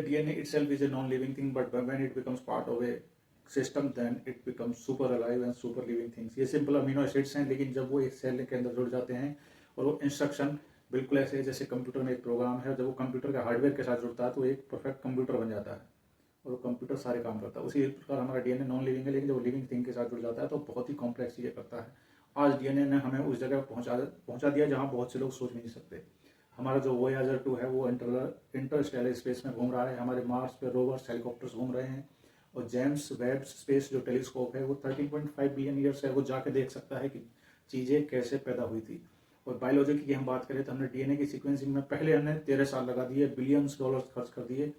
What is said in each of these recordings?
DNA itself is a non-living thing, but when it becomes part of a system, then it becomes super alive and super living things. ये simple amino acids हैं, लेकिन जब वो एक cell के अंदर जुड़ जाते हैं और वो इंस्ट्रक्शन बिल्कुल ऐसे जैसे कंप्यूटर में एक प्रोग्राम है, जब वो कंप्यूटर के हार्डवेयर के साथ जुड़ता है तो एक परफेक्ट कंप्यूटर बन जाता है और वो कंप्यूटर सारे काम करता है। उसी प्रकार हमारा डीएनए नॉन लिविंग है, लेकिन जब लिविंग थिंग के साथ जुड़ जाता है तो बहुत ही कॉम्प्लेक्स चीज़ें करता है। आज डीएनए ने हमें उस जगह पहुंचा दिया जहाँ बहुत से लोग सोच भी नहीं सकते। हमारा जो वोयाजर 2 है वो इंटरस्टेलर स्पेस में घूम रहा है। हमारे मार्स पे रोवर्स हेलीकॉप्टर्स घूम रहे हैं और जेम्स वेब स्पेस जो टेलीस्कोप है वो 13.5 बिलियन ईयर्स है, वो जाके देख सकता है कि चीज़ें कैसे पैदा हुई थी। और बायोलॉजी की हम बात करें तो हमने डीएनए की सीक्वेंसिंग में पहले हमने 13 साल लगा दिए, बिलियंस डॉलर्स खर्च कर दिए।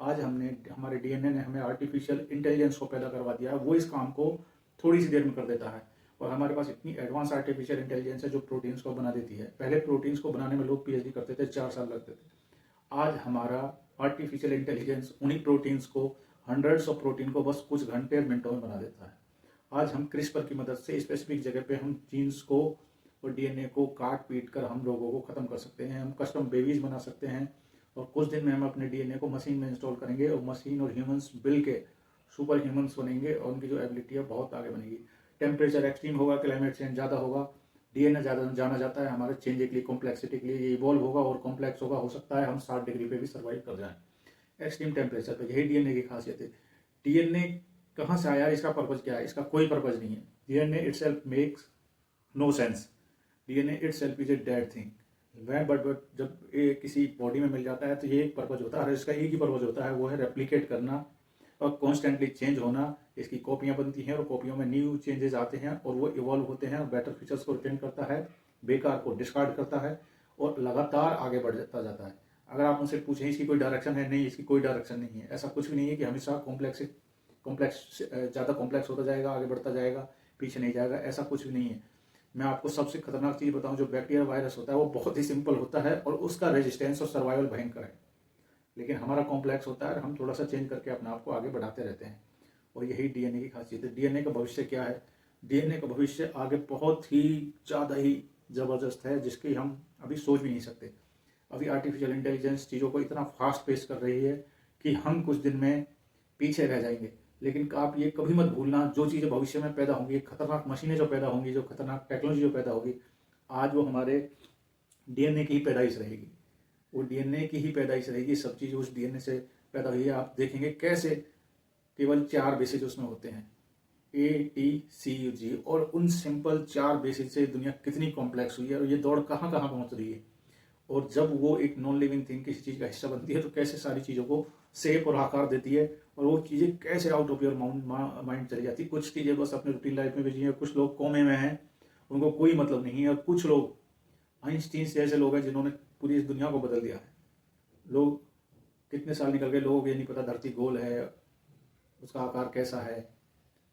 आज हमारे डीएनए ने हमें आर्टिफिशियल इंटेलिजेंस को पैदा करवा दिया है। वो इस काम को थोड़ी सी देर में कर देता है और हमारे पास इतनी एडवांस आर्टिफिशियल इंटेलिजेंस है जो प्रोटीन्स को बना देती है। पहले प्रोटीन्स को बनाने में लोग पीएचडी करते थे, 4 साल लगते थे। आज हमारा आर्टिफिशियल इंटेलिजेंस उन्हीं प्रोटीन्स को, हंड्रेड्स ऑफ प्रोटीन को बस कुछ घंटे और मिनटों में बना देता है। आज हम क्रिस्पर की मदद से स्पेसिफिक जगह पे हम जीन्स को और डीएनए को काट पीट कर हम लोगों को ख़त्म कर सकते हैं। हम कस्टम बेबीज बना सकते हैं और कुछ दिन में हम अपने डीएनए को मशीन में इंस्टॉल करेंगे और मशीन और ह्यूमंस मिल के सुपर ह्यूमंस बनेंगे और उनकी जो एबिलिटी है बहुत आगे बनेगी। टेम्परेचर एक्सट्रीम होगा, क्लाइमेट चेंज ज़्यादा होगा, डीएनए ज़्यादा जाना जाता है हमारे चेंज के लिए, कॉम्प्लेक्सिटी के लिए। ये इवॉल्व होगा और कॉम्प्लेक्स होगा, हो सकता है हम 60 डिग्री पे भी सर्वाइव कर जाएं एक्सट्रीम टेम्परेचर पे। यही डीएनए की खासियत है। डीएनए कहाँ से आया, इसका पर्पज क्या है? इसका कोई पर्पज नहीं है। DNA itself makes no sense. DNA itself is a dead thing. वह बट जब ये किसी बॉडी में मिल जाता है तो ये एक पर्पज होता है और इसका एक ही पर्पज होता है, वो है रेप्लिकेट करना और कॉन्स्टेंटली चेंज होना। इसकी कॉपियां बनती हैं और कॉपियों में न्यू चेंजेस आते हैं और वो इवॉल्व होते हैं और बेटर फीचर्स को रिटेन करता है, बेकार को डिस्कार्ड करता है और लगातार आगे बढ़ जाता है। अगर आप उनसे पूछें इसकी कोई डायरेक्शन है, नहीं, इसकी कोई डायरेक्शन नहीं है। ऐसा कुछ भी नहीं है कि हमेशा कॉम्प्लेक्स ज़्यादा कॉम्प्लेक्स होता जाएगा, आगे बढ़ता जाएगा, पीछे नहीं जाएगा, ऐसा कुछ भी नहीं है। मैं आपको सबसे खतरनाक चीज़ बताऊं, जो बैक्टीरिया वायरस होता है वो बहुत ही सिंपल होता है और उसका रेजिस्टेंस और सर्वाइवल भयंकर है, लेकिन हमारा कॉम्प्लेक्स होता है। हम थोड़ा सा चेंज करके अपने आप को आगे बढ़ाते रहते हैं और यही डीएनए की खासियत है। डीएनए का भविष्य क्या है? डीएनए का भविष्य आगे बहुत ही ज़्यादा ही ज़बरदस्त है, जिसकी हम अभी सोच भी नहीं सकते। अभी आर्टिफिशियल इंटेलिजेंस चीज़ों को इतना फास्ट पेस कर रही है कि हम कुछ दिन में पीछे रह जाएंगे। लेकिन आप ये कभी मत भूलना, जो चीज़ें भविष्य में पैदा होंगी, खतरनाक मशीनें जो पैदा होंगी, जो खतरनाक टेक्नोलॉजी जो पैदा होगी, आज वो हमारे डीएनए की ही पैदाइश रहेगी। वो डीएनए की ही पैदाइश रहेगी। सब चीज़ उस डीएनए से पैदा हुई है। आप देखेंगे कैसे केवल 4 बेसिस उसमें होते हैं, ATCG, और उन सिंपल 4 बेसिस से दुनिया कितनी कॉम्प्लेक्स हुई है और ये दौड़ कहाँ कहाँ पहुँच रही है। और जब वो एक नॉन लिविंग थिंग किसी चीज़ का हिस्सा बनती है तो कैसे सारी चीज़ों को शेप और आकार देती है और वो चीज़ें कैसे आउट ऑफ योर माइंड चली जाती है। कुछ चीज़ें बस अपने रूटीन लाइफ में बिजी हैं, कुछ लोग कोमे में हैं, उनको कोई मतलब नहीं है, और कुछ लोग आइंस्टीन जैसे लोग हैं जिन्होंने पूरी इस दुनिया को बदल दिया है। लोग कितने साल निकल गए, लोगों को ये नहीं पता धरती गोल है, उसका आकार कैसा है,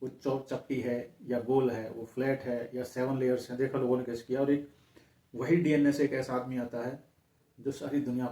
वो चपटी है या गोल है, वो फ्लैट है या 7 लेयर्स है। देखा लोगों ने कैसे किया। और एक वही डीएनए से एक ऐसा आदमी आता है जो सारी दुनिया को